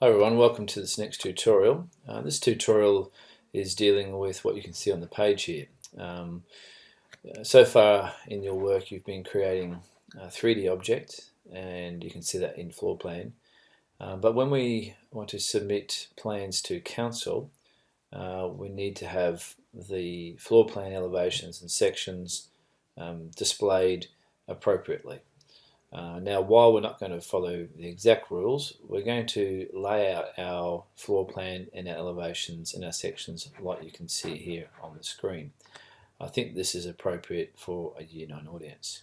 Hi everyone, welcome to this next tutorial. This tutorial is dealing with what you can see on the page here. So far in your work you've been creating a 3D object and you can see that in floor plan. But when we want to submit plans to council, we need to have the floor plan elevations and sections displayed appropriately. Now, while we're not going to follow the exact rules, we're going to lay out our floor plan and our elevations and our sections like you can see here on the screen. I think this is appropriate for a Year 9 audience.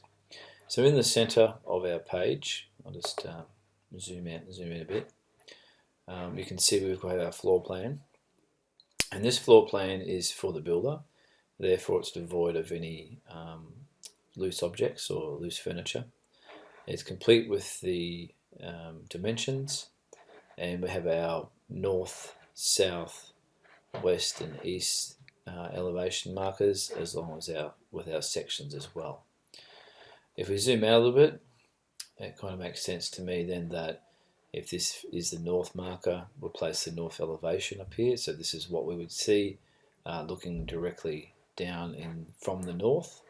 So in the center of our page, I'll just zoom out and zoom in a bit, you can see we've got our floor plan. And this floor plan is for the builder, therefore it's devoid of any loose objects or loose furniture. It's complete with the dimensions, and we have our north, south, west and east elevation markers, as long as with our sections as well. If we zoom out a little bit, it kind of makes sense to me then that if this is the north marker, we'll place the north elevation up here. So this is what we would see looking directly down from the north,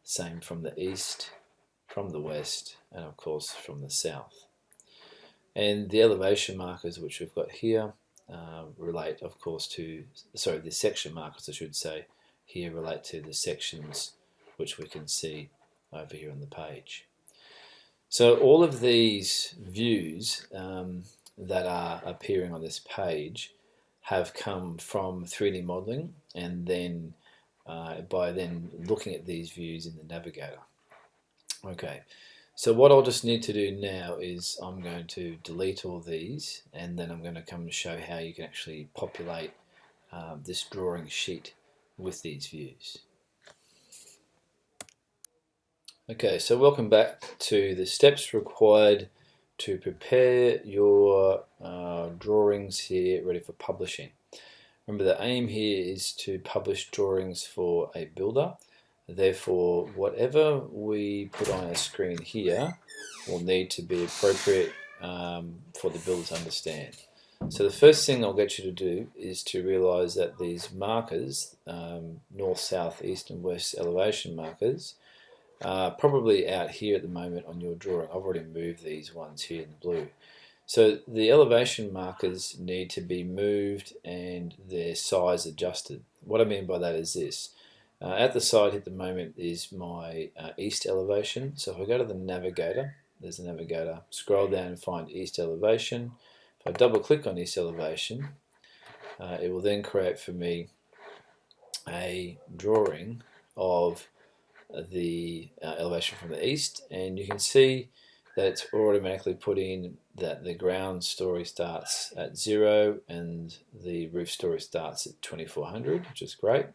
same from the east, from the west, and of course from the south. And the elevation markers which we've got here relate of course to, the section markers I should say, here relate to the sections which we can see over here on the page. So all of these views that are appearing on this page have come from 3D modeling, and then by looking at these views in the Navigator. Okay, so what I'll just need to do now is I'm going to delete all these, and then I'm going to come and show how you can actually populate this drawing sheet with these views. Okay, so welcome back to the steps required to prepare your drawings here ready for publishing. Remember, the aim here is to publish drawings for a builder. Therefore, whatever we put on our screen here will need to be appropriate for the builder to understand. So the first thing I'll get you to do is to realize that these markers, north, south, east and west elevation markers, are probably out here at the moment on your drawing. I've already moved these ones here in blue. So the elevation markers need to be moved and their size adjusted. What I mean by that is this. At the side at the moment is my east elevation. So if I go to the Navigator, there's the Navigator, scroll down and find east elevation. If I double click on east elevation, it will then create for me a drawing of the elevation from the east, and you can see that it's automatically put in that the ground story starts at 0 and the roof story starts at 2400, which is great.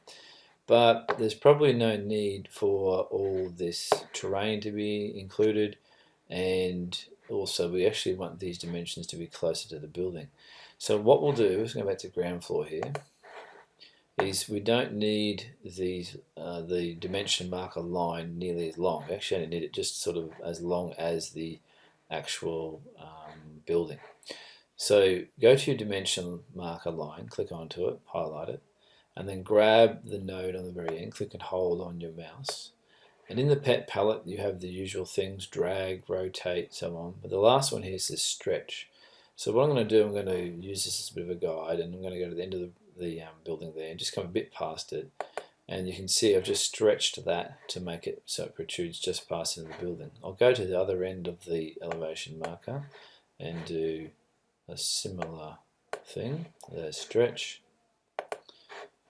But there's probably no need for all this terrain to be included, and also we actually want these dimensions to be closer to the building. So what we'll do is go back to ground floor here, is we don't need these the dimension marker line nearly as long. We actually only need it just sort of as long as the actual building. So go to your dimension marker line, click onto it, highlight it, and then grab the node on the very end, click and hold on your mouse. And in the pet palette you have the usual things, drag, rotate, so on. But the last one here is this stretch. So what I'm going to do, I'm going to use this as a bit of a guide, and I'm going to go to the end of the building there and just come a bit past it, and you can see I've just stretched that to make it so it protrudes just past into the building. I'll go to the other end of the elevation marker and do a similar thing, a stretch,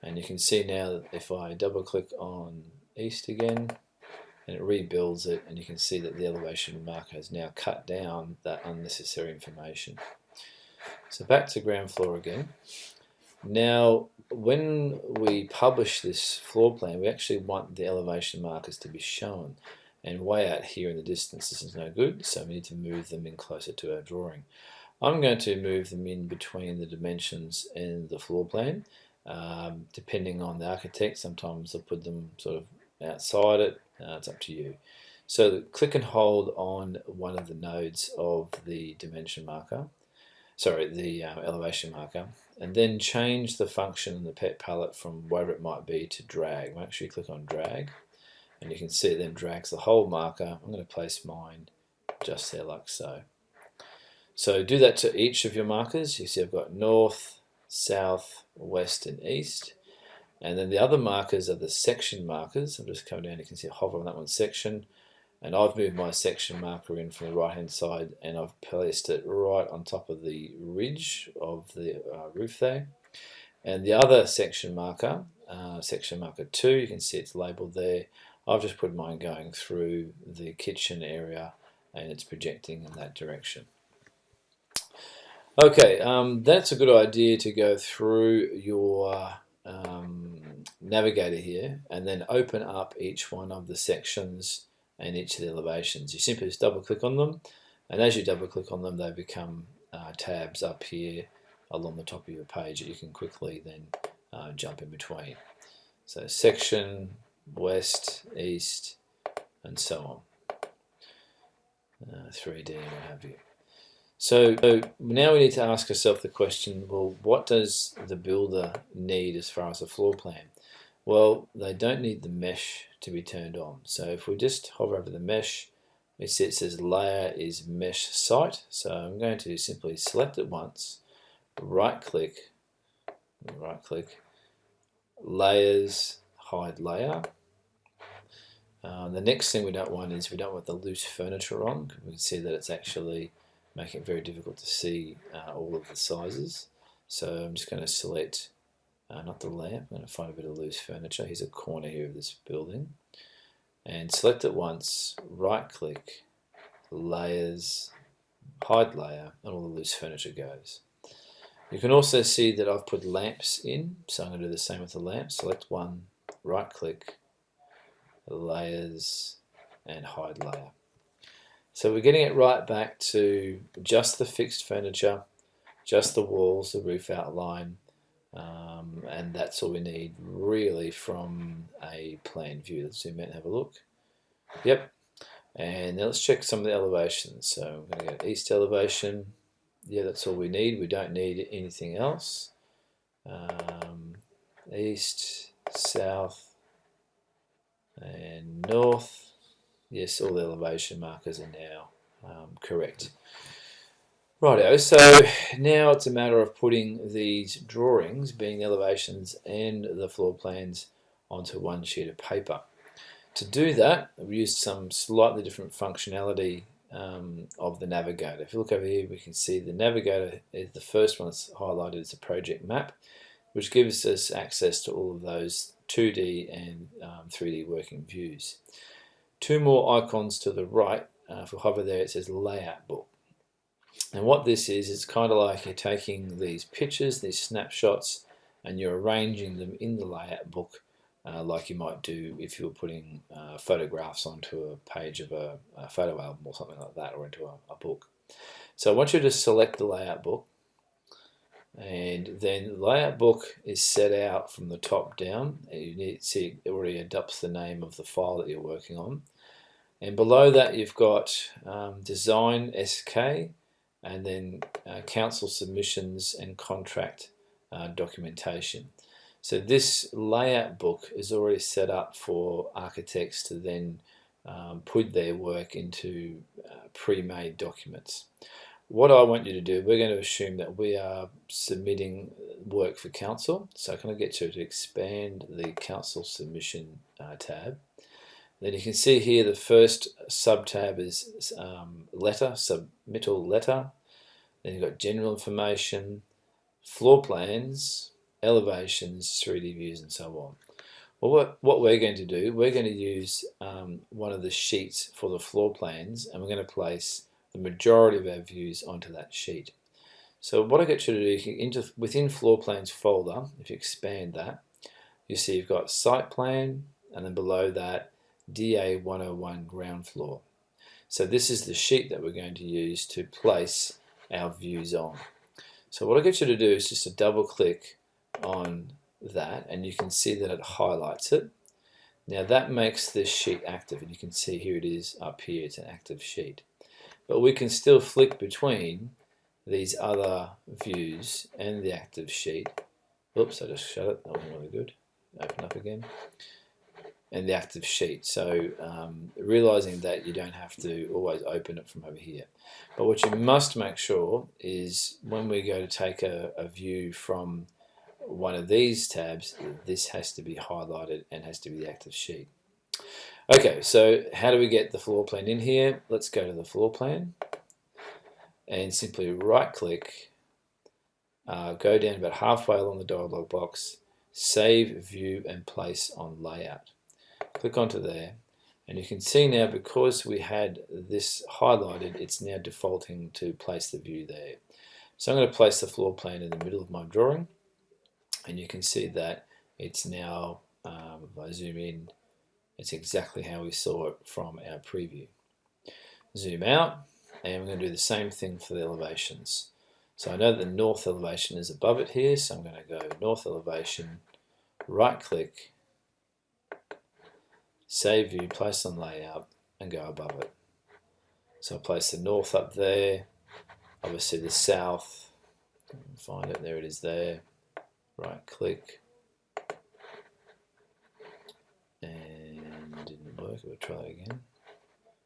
and you can see now that if I double click on east again, and it rebuilds it, and you can see that the elevation marker has now cut down that unnecessary information. So back to ground floor again. Now, when we publish this floor plan, we actually want the elevation markers to be shown, and way out here in the distance this is no good, so we need to move them in closer to our drawing. I'm going to move them in between the dimensions and the floor plan, depending on the architect. Sometimes I'll put them sort of outside it, it's up to you. So click and hold on one of the nodes of the dimension marker. elevation marker, and then change the function in the pet palette from whatever it might be to drag. Make sure you click on drag, and you can see it then drags the whole marker. I'm going to place mine just there like so. So do that to each of your markers. You see I've got north, south, west and east. And then the other markers are the section markers. I'm just coming down, you can see I hover on that one, section. And I've moved my section marker in from the right hand side and I've placed it right on top of the ridge of the roof there. And the other section marker 2, you can see it's labelled there. I've just put mine going through the kitchen area and it's projecting in that direction. Okay, that's a good idea to go through your navigator here and then open up each one of the sections and each of the elevations. You simply just double click on them, and as you double click on them they become tabs up here along the top of your page that you can quickly then jump in between. So section, west, east and so on, 3D and what have you. So now we need to ask ourselves the question, well, what does the builder need as far as a floor plan? Well, they don't need the mesh to be turned on. So if we just hover over the mesh, it says layer is mesh site. So I'm going to simply select it once, right click, layers, hide layer. The next thing we don't want is we don't want the loose furniture on. We can see that it's actually making it very difficult to see all of the sizes. So I'm just going to select not the lamp, I'm going to find a bit of loose furniture. Here's a corner here of this building. And select it once, right click, layers, hide layer, and all the loose furniture goes. You can also see that I've put lamps in, so I'm going to do the same with the lamp. Select one, right click, layers, and hide layer. So we're getting it right back to just the fixed furniture, just the walls, the roof outline, and that's all we need really from a plan view. Let's zoom in and have a look. Yep. And now let's check some of the elevations. So I'm going to go east elevation. Yeah, that's all we need. We don't need anything else. East, south, and north. Yes, all the elevation markers are now correct. Righto, so now it's a matter of putting these drawings, being the elevations and the floor plans, onto one sheet of paper. To do that, we used some slightly different functionality of the navigator. If you look over here, we can see the navigator is the first one that's highlighted as a project map, which gives us access to all of those 2D and 3D working views. Two more icons to the right, if we hover there, it says layout book. And what this is, it's kind of like you're taking these pictures, these snapshots, and you're arranging them in the layout book like you might do if you were putting photographs onto a page of a photo album or something like that, or into a book. So I want you to select the layout book, and then the layout book is set out from the top down. You need to see it already adopts the name of the file that you're working on. And below that you've got design SK, and then council submissions and contract documentation. So this layout book is already set up for architects to then put their work into pre-made documents. What I want you to do, we're going to assume that we are submitting work for council. So can I get you to expand the council submission tab? Then you can see here the first sub-tab is letter, submittal letter. Then you've got general information, floor plans, elevations, 3D views and so on. Well, what we're going to do, we're going to use one of the sheets for the floor plans, and we're going to place the majority of our views onto that sheet. So what I get you to do, within floor plans folder, if you expand that, you see you've got site plan, and then below that DA 101 ground floor. So this is the sheet that we're going to use to place our views on. So what I get you to do is just to double click on that, and you can see that it highlights it. Now that makes this sheet active, and you can see here it is up here, it's an active sheet. But we can still flick between these other views and the active sheet. Oops, I just shut it, that wasn't really good. Open up again. And the active sheet. So realizing that you don't have to always open it from over here. But what you must make sure is when we go to take a view from one of these tabs, this has to be highlighted and has to be the active sheet. Okay, so how do we get the floor plan in here? Let's go to the floor plan and simply right click, go down about halfway along the dialog box, save view and place on layout. Click onto there, and you can see now because we had this highlighted, it's now defaulting to place the view there. So I'm going to place the floor plan in the middle of my drawing, and you can see that it's now, if I zoom in, it's exactly how we saw it from our preview. Zoom out, and we're going to do the same thing for the elevations. So I know the north elevation is above it here, so I'm going to go north elevation, right click, save view, place on layout, and go above it. So I'll place the north up there, obviously the south, find it, there it is there, right click, and didn't work, we'll try it again.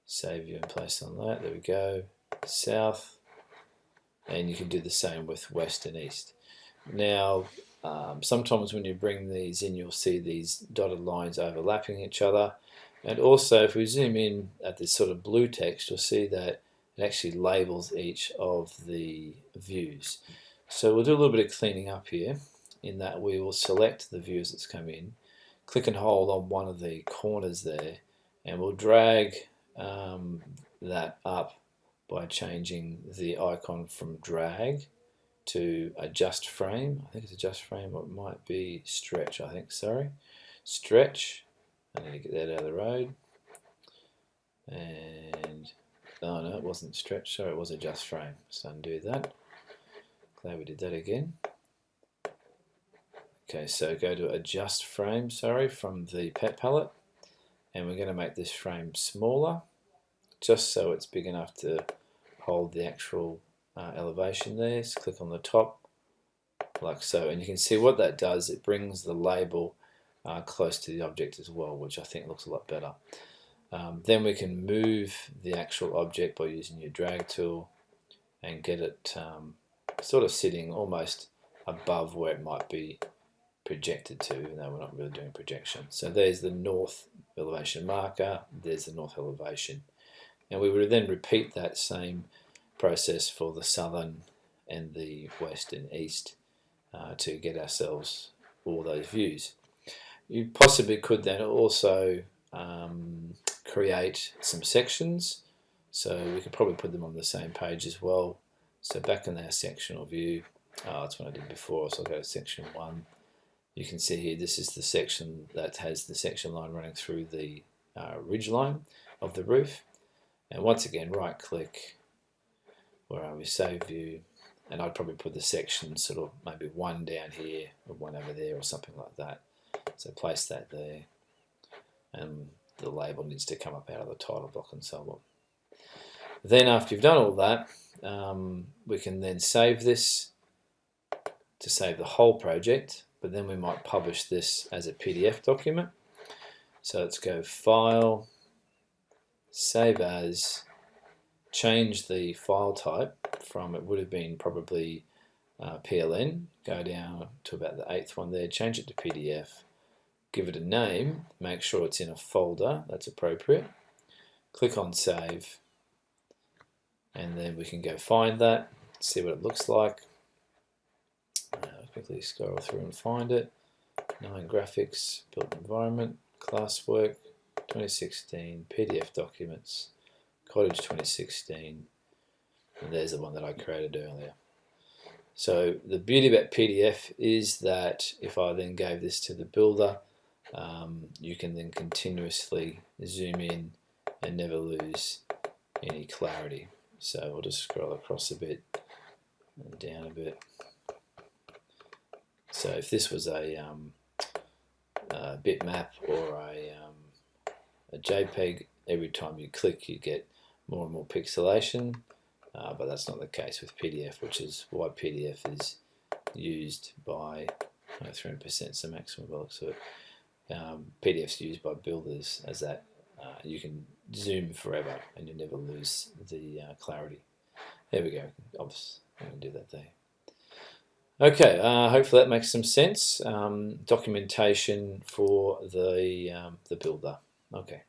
Save view and place on that, there we go, south, and you can do the same with west and east. Now, sometimes when you bring these in, you'll see these dotted lines overlapping each other. And also, if we zoom in at this sort of blue text, you'll see that it actually labels each of the views. So we'll do a little bit of cleaning up here, in that we will select the views that's come in, click and hold on one of the corners there, and we'll drag that up by changing the icon from drag to adjust frame. I think it's adjust frame, or it might be stretch, I think, sorry. Stretch, I need to get that out of the road. And, oh no, it wasn't stretch, sorry, it was adjust frame. So undo that. Glad we did that again. Okay, so go to adjust frame, sorry, from the pet palette. And we're going to make this frame smaller, just so it's big enough to hold the actual elevation there. So click on the top like so, and you can see what that does. It brings the label close to the object as well, which I think looks a lot better. Then we can move the actual object by using your drag tool and get it sort of sitting almost above where it might be projected to, even though we're not really doing projection. So there's the north elevation marker, there's the north elevation, and we would then repeat that same process for the southern and the west and east to get ourselves all those views. You possibly could then also create some sections, so we could probably put them on the same page as well. So back in our sectional view, that's what I did before, so I'll go to section 1. You can see here this is the section that has the section line running through the ridge line of the roof, and once again right click, where are we, save view, and I'd probably put the section sort of maybe one down here or one over there or something like that. So place that there, and the label needs to come up out of the title block and so on. Then after you've done all that, we can then save this to save the whole project, but then we might publish this as a PDF document. So let's go File, Save As, change the file type from, it would have been probably PLN, go down to about the 8th one there, change it to PDF, give it a name, make sure it's in a folder that's appropriate, click on Save, and then we can go find that, see what it looks like. Quickly scroll through and find it. 9 graphics, built environment, classwork, 2016, PDF documents, Cottage 2016, and there's the one that I created earlier. So the beauty about PDF is that if I then gave this to the builder, you can then continuously zoom in and never lose any clarity. So I'll just scroll across a bit and down a bit. So if this was a bitmap or a JPEG, every time you click you get more and more pixelation. but that's not the case with PDF, which is why PDF is used by 300% is the maximum by the looks of it. PDF's used by builders as that you can zoom forever and you never lose the clarity. There we go. Obviously, I can do that there. Okay, hopefully that makes some sense. Documentation for the builder. Okay.